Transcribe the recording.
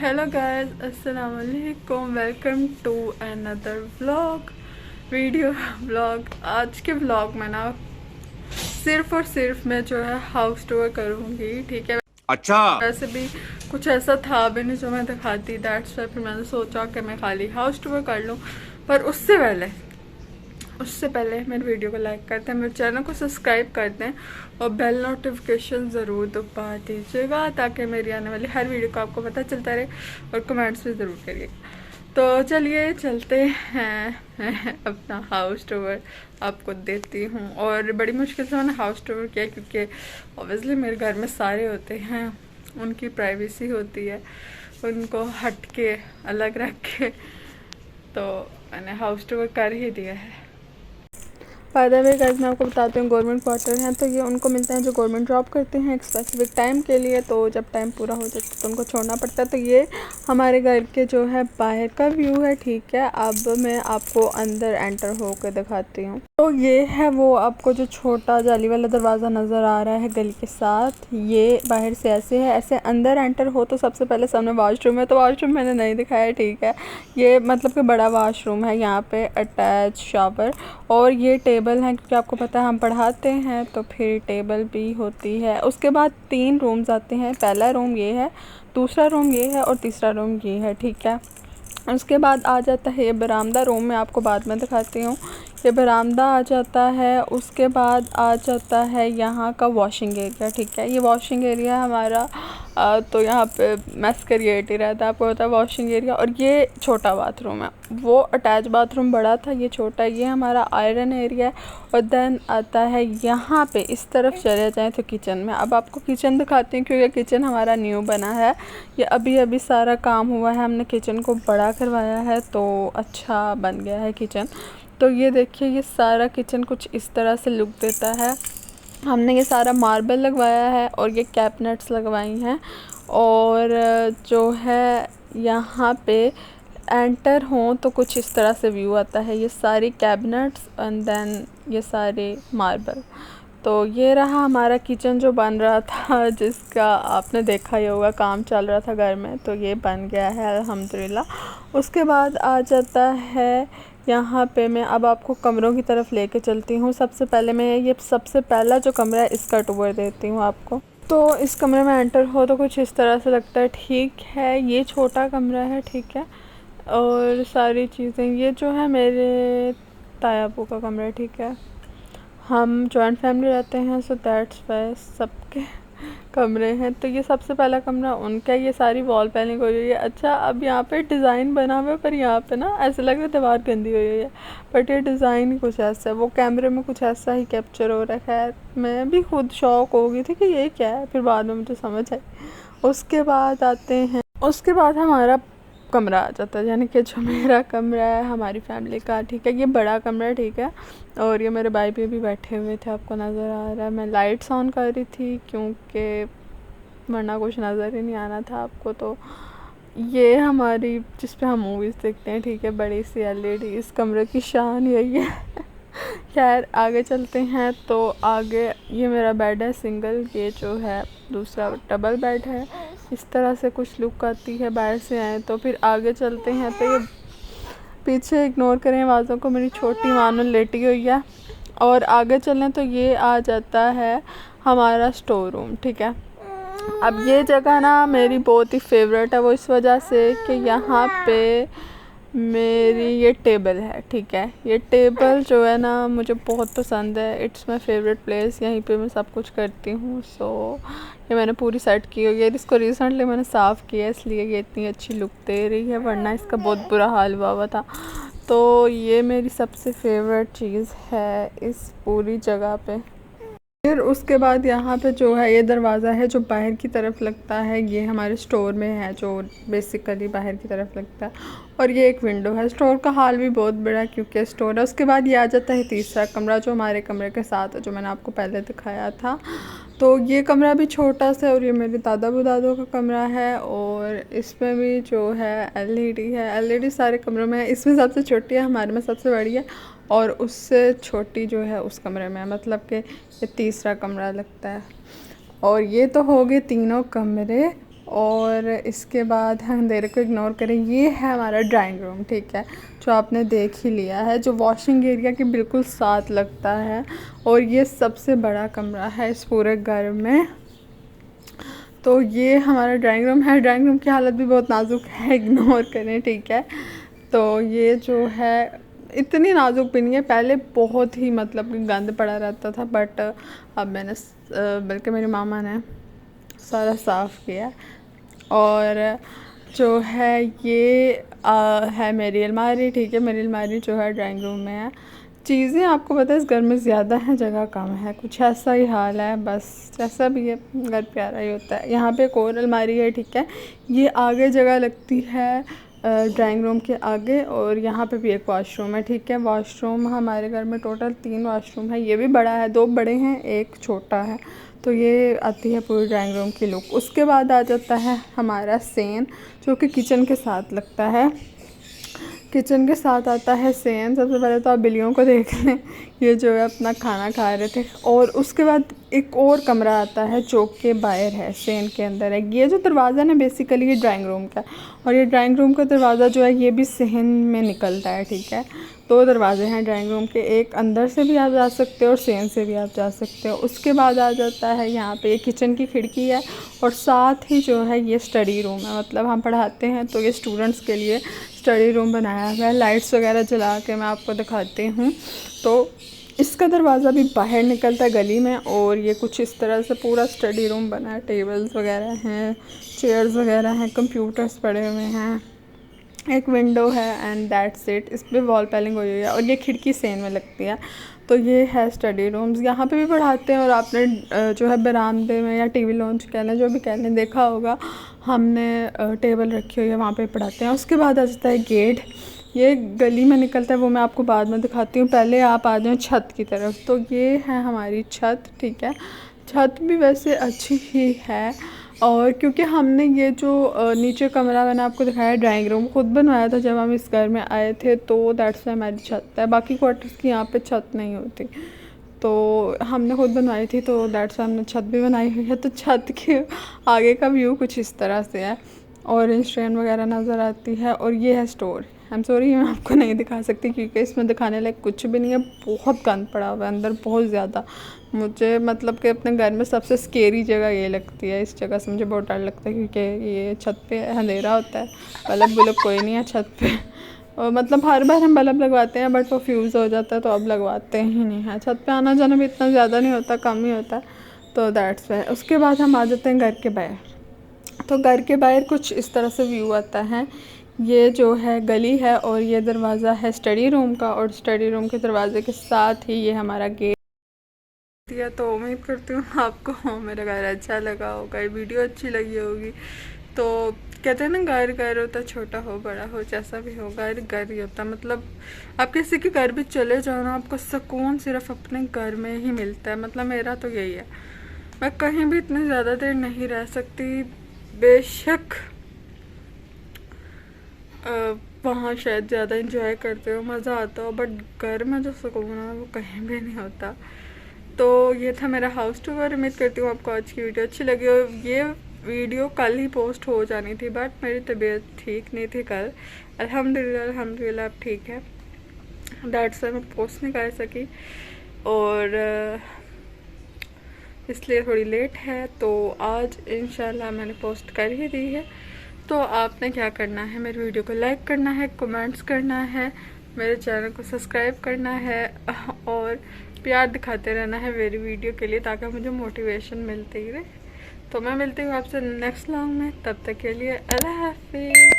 Hello guys, अस्सलाम वालेकुम। Welcome to another vlog. आज के व्लॉग में ना सिर्फ और सिर्फ मैं जो है हाउस टूर करूँगी, ठीक है। अच्छा, वैसे भी कुछ ऐसा था भी नहीं जो मैं दिखाती, दैट्स वाई फिर मैंने सोचा कि मैं खाली हाउस टूर कर लूँ। पर उससे पहले मेरे वीडियो को लाइक करते हैं, मेरे चैनल को सब्सक्राइब करते हैं और बेल नोटिफिकेशन ज़रूर दबा दीजिएगा ताकि मेरी आने वाली हर वीडियो को आपको पता चलता रहे, और कमेंट्स भी ज़रूर करिएगा। तो चलिए चलते हैं अपना हाउस टूर आपको देती हूँ। और बड़ी मुश्किल से मैंने हाउस टूर किया क्योंकि ऑब्वियसली मेरे घर में सारे होते हैं, उनकी प्राइवेसी होती है, उनको हट के अलग रख के, तो मैंने हाउस टूर कर ही दिया है। फ़ायदा भी गाइस मैं आपको बताती हूँ, गवर्नमेंट क्वार्टर हैं तो ये उनको मिलते हैं जो गवर्नमेंट जॉब करते हैं एक स्पेसिफिक टाइम के लिए। तो जब टाइम पूरा हो जाता है तो उनको छोड़ना पड़ता है। तो ये हमारे घर के जो है बाहर का व्यू है, ठीक है। अब मैं आपको अंदर एंटर होकर दिखाती हूँ। तो ये है वो आपको जो छोटा जाली वाला दरवाज़ा नज़र आ रहा है गली के साथ, ये बाहर से ऐसे है। ऐसे अंदर एंटर हो तो सबसे पहले सामने वॉशरूम है, तो वॉशरूम मैंने नहीं दिखाया, ठीक है। ये मतलब कि बड़ा वॉशरूम है, यहाँ पे अटैच शावर और ये टेबल है क्योंकि आपको पता है हम पढ़ाते हैं तो फिर टेबल भी होती है। उसके बाद 3 रूम्स आते हैं, पहला रूम ये है, दूसरा रूम ये है और तीसरा रूम ये है, ठीक है। उसके बाद आ जाता है ये बरामदा रूम, मैं आपको बाद में दिखाती हूँ। ये बरामदा आ जाता है। उसके बाद आ जाता है यहाँ का वॉशिंग एरिया, ठीक है। ये वॉशिंग एरिया हमारा तो यहाँ पे मैस क्रिएट ही रहता है, आपको पता है वॉशिंग एरिया। और ये छोटा बाथरूम है, वो अटैच बाथरूम बड़ा था, ये छोटा। ये हमारा आयरन एरिया है। और देन आता है यहाँ पे, इस तरफ चले जाएँ तो किचन में। अब आपको किचन दिखाती हूँ क्योंकि किचन हमारा न्यू बना है, ये अभी अभी सारा काम हुआ है, हमने किचन को बड़ा करवाया है तो अच्छा बन गया है किचन। तो ये देखिए, ये सारा किचन कुछ इस तरह से लुक देता है। हमने ये सारा मार्बल लगवाया है और ये कैबिनेट्स लगवाई हैं। और जो है यहाँ पे एंटर हों तो कुछ इस तरह से व्यू आता है, ये सारी कैबिनेट्स एंड देन ये सारे मार्बल। तो ये रहा हमारा किचन जो बन रहा था, जिसका आपने देखा ही होगा, काम चल रहा था घर में, तो ये बन गया है अल्हम्दुलिल्लाह। उसके बाद आ जाता है यहाँ पे, मैं अब आपको कमरों की तरफ लेके चलती हूँ। सबसे पहले मैं ये सबसे पहला जो कमरा है इसका टूर देती हूँ आपको। तो इस कमरे में एंटर हो तो कुछ इस तरह से लगता है, ठीक है। ये छोटा कमरा है, ठीक है। और सारी चीज़ें, ये जो है मेरे तायाबू का कमरा है, ठीक है। हम जॉइंट फैमिली रहते हैं, सो दैट्स वाई सबके कमरे हैं। तो ये सबसे पहला कमरा उनका, ये सारी वॉल पेंटिंग हुई हुई है। अच्छा, अब यहाँ पे डिज़ाइन बना हुआ है, पर यहाँ पे ना ऐसे लग रहा है दीवार गंदी हुई हुई है, बट ये डिज़ाइन ही कुछ ऐसा है, वो कैमरे में कुछ ऐसा ही कैप्चर हो रहा है। खैर मैं भी खुद शौक हो गई थी कि ये क्या है, फिर बाद में मुझे समझ आई। उसके बाद आते हैं, उसके बाद हमारा कमरा आ जाता है, यानी कि जो मेरा कमरा है हमारी फैमिली का, ठीक है। ये बड़ा कमरा है, ठीक है। और ये मेरे भाई भी बैठे हुए थे, आपको नज़र आ रहा है। मैं लाइट्स ऑन कर रही थी क्योंकि वरना कुछ नज़र ही नहीं आना था आपको। तो ये हमारी जिस पे हम मूवीज़ देखते हैं, ठीक है, बड़ी सी एलईडी, इस कमरे की शान यही है। खैर आगे चलते हैं। तो आगे ये मेरा बेड है सिंगल, ये जो है दूसरा डबल बेड है। इस तरह से कुछ लुक आती है बाहर से आए तो। फिर आगे चलते हैं तो ये पीछे इग्नोर करें आवाज़ों को, मेरी छोटी मानो लेटी हुई है। और आगे चलें तो ये आ जाता है हमारा स्टोर रूम, ठीक है। अब ये जगह ना मेरी बहुत ही फेवरेट है, वो इस वजह से कि यहाँ पे मेरी ये टेबल है, ठीक है। ये टेबल जो है ना मुझे बहुत पसंद है, इट्स माय फेवरेट प्लेस, यहीं पे मैं सब कुछ करती हूँ। सो ये मैंने पूरी सेट की हुई है, इसको रिसेंटली मैंने साफ़ किया इसलिए ये इतनी अच्छी लुक दे रही है, वरना इसका बहुत बुरा हाल हुआ था। तो ये मेरी सबसे फेवरेट चीज़ है इस पूरी जगह पे। फिर उसके बाद यहाँ पे जो है ये दरवाज़ा है जो बाहर की तरफ लगता है, ये हमारे स्टोर में है जो बेसिकली बाहर की तरफ लगता है। और ये एक विंडो है, स्टोर का हाल भी बहुत बड़ा है क्योंकि स्टोर है। उसके बाद ये आ जाता है तीसरा कमरा जो हमारे कमरे के साथ है, जो मैंने आपको पहले दिखाया था। तो ये कमरा भी छोटा सा, और ये मेरे दादा बुदादों का कमरा है। और इसमें भी जो है एलईडी है, एलईडी सारे कमरों में है, इसमें सबसे छोटी है, हमारे में सबसे बड़ी है, और उससे छोटी जो है उस कमरे में है, मतलब कि ये तीसरा कमरा लगता है। और ये तो हो गए तीनों कमरे और इसके बाद हम अंधेरे को इग्नोर करें, ये है हमारा ड्राइंग रूम, ठीक है, जो आपने देख ही लिया है, जो वॉशिंग एरिया के बिल्कुल साथ लगता है। और ये सबसे बड़ा कमरा है इस पूरे घर में। तो ये हमारा ड्राइंग रूम है। ड्राइंग रूम की हालत भी बहुत नाजुक है, इग्नोर करें, ठीक है। तो ये जो है इतनी नाजुक भी नहीं है, पहले बहुत ही मतलब गंद पड़ा रहता था, बट अब मैंने बल्कि मेरी मामा ने सारा साफ़ किया। और जो है ये है मेरी अलमारी, ठीक है। मेरी अलमारी जो है ड्राइंग रूम में है। चीज़ें आपको पता है इस घर में ज़्यादा है, जगह कम है, कुछ ऐसा ही हाल है, बस जैसा भी है घर प्यारा ही होता है। यहाँ पे एक और अलमारी है, ठीक है, ये आगे जगह लगती है ड्राइंग रूम के आगे। और यहाँ पे भी एक वॉशरूम है, ठीक है। वॉशरूम हमारे घर में टोटल 3 वॉशरूम है, ये भी बड़ा है, 2 बड़े हैं, एक छोटा है। तो ये आती है पूरी ड्राइंग रूम की लुक। उसके बाद आ जाता है हमारा सेन, जो कि किचन के साथ लगता है। किचन के साथ आता है सेन। सबसे पहले तो आप बिल्लियों को देख लें, ये जो है अपना खाना खा रहे थे। और उसके बाद एक और कमरा आता है जो कि बाहर है, सेन के अंदर है। ये जो दरवाज़ा है ना बेसिकली ये ड्राइंग रूम का, और ये ड्राइंग रूम का दरवाज़ा जो है ये भी सेन में निकलता है, ठीक है। 2 दरवाजे हैं ड्राइंग रूम के, एक अंदर से भी आप जा सकते हो और सेन से भी आप जा सकते हो। उसके बाद आ जाता है यहाँ पे ये किचन की खिड़की है, और साथ ही जो है ये स्टडी रूम है। मतलब हम पढ़ाते हैं तो ये स्टूडेंट्स के लिए स्टडी रूम बनाया हुआ है। लाइट्स वगैरह जला के मैं आपको दिखाती हूँ। तो इसका दरवाज़ा भी बाहर निकलता है गली में, और ये कुछ इस तरह से पूरा स्टडी रूम बना है। टेबल्स वगैरह हैं, चेयर्स वगैरह हैं, कंप्यूटर्स पड़े हुए हैं, एक विंडो है, एंड दैट्स इट। इस पर वॉल पेलिंग हुई है, और ये खिड़की सेन में लगती है। तो ये है स्टडी रूम्स। यहाँ पे भी पढ़ाते हैं, और आपने जो है बरामदे में या टीवी लॉन्च कह लें, जो भी कह लें, देखा होगा हमने टेबल रखी हुई है, वहाँ पे पढ़ाते हैं। उसके बाद आ जाता है गेट, ये गली में निकलता है, वो मैं आपको बाद में दिखाती हूँ। पहले आप आ जाएँ छत की तरफ। तो ये है हमारी छत, ठीक है। छत भी वैसे अच्छी ही है, और क्योंकि हमने ये जो नीचे कमरा मैंने आपको दिखाया ड्राइंग रूम खुद बनवाया था जब हम इस घर में आए थे, तो दैट्स वाई हमारी छत है। बाकी क्वार्टर्स की यहाँ पे छत नहीं होती, तो हमने खुद बनवाई थी, तो दैट्स वाई हमने छत भी बनाई हुई है। तो छत के आगे का व्यू कुछ इस तरह से है, ऑरेंज ट्रेन वगैरह नज़र आती है। और ये है स्टोर। आई एम सॉरी मैं आपको नहीं दिखा सकती, क्योंकि इसमें दिखाने लायक कुछ भी नहीं है, बहुत गंद पड़ा हुआ है अंदर, बहुत ज़्यादा। मुझे मतलब कि अपने घर में सबसे स्केरी जगह ये लगती है, इस जगह से मुझे बहुत डर लगता है, क्योंकि ये छत पे अंधेरा होता है, बल्ब बुलब कोई नहीं है छत पे। और मतलब हर बार हम बल्ब लगवाते हैं, बट वो फ्यूज़ हो जाता है, तो अब लगवाते ही नहीं हैं। छत पे आना जाना भी इतना ज़्यादा नहीं होता, कम ही होता है, तो दैट्स वाई। उसके बाद हम आ जाते हैं घर के बाहर। तो घर के बाहर कुछ इस तरह से व्यू आता है। ये जो है गली है, और ये दरवाज़ा है स्टडी रूम का, और स्टडी रूम के दरवाजे के साथ ही ये हमारा गेट दिया। तो उम्मीद करती हूँ आपको मेरा घर अच्छा लगा होगा, ये वीडियो अच्छी लगी होगी। तो कहते हैं ना घर घर होता, छोटा हो बड़ा हो जैसा भी हो, घर घर ही होता। मतलब आप किसी के घर भी चले जाओ ना, आपको सुकून सिर्फ अपने घर में ही मिलता है। मतलब मेरा तो यही है, मैं कहीं भी इतनी ज़्यादा देर नहीं रह सकती। बेशक वहाँ शायद ज़्यादा इंजॉय करते हो, मज़ा आता हो, बट घर में जो सुकून है वो कहीं भी नहीं होता। तो ये था मेरा हाउस टूर। उम्मीद करती हूँ आपको आज की वीडियो अच्छी लगी हो। ये वीडियो कल ही पोस्ट हो जानी थी, बट मेरी तबीयत ठीक नहीं थी कल। अल्हम्दुलिल्लाह अब ठीक है, दैट्स वाई मैं पोस्ट नहीं कर सकी, और इसलिए थोड़ी लेट है। तो आज इंशाल्लाह मैंने पोस्ट कर ही दी है। तो आपने क्या करना है, मेरी वीडियो को लाइक करना है, कमेंट्स करना है, मेरे चैनल को सब्सक्राइब करना है, और प्यार दिखाते रहना है मेरी वीडियो के लिए, ताकि मुझे मोटिवेशन मिलती रहे। तो मैं मिलती हूँ आपसे नेक्स्ट व्लॉग में, तब तक के लिए अल्लाह हाफिज़।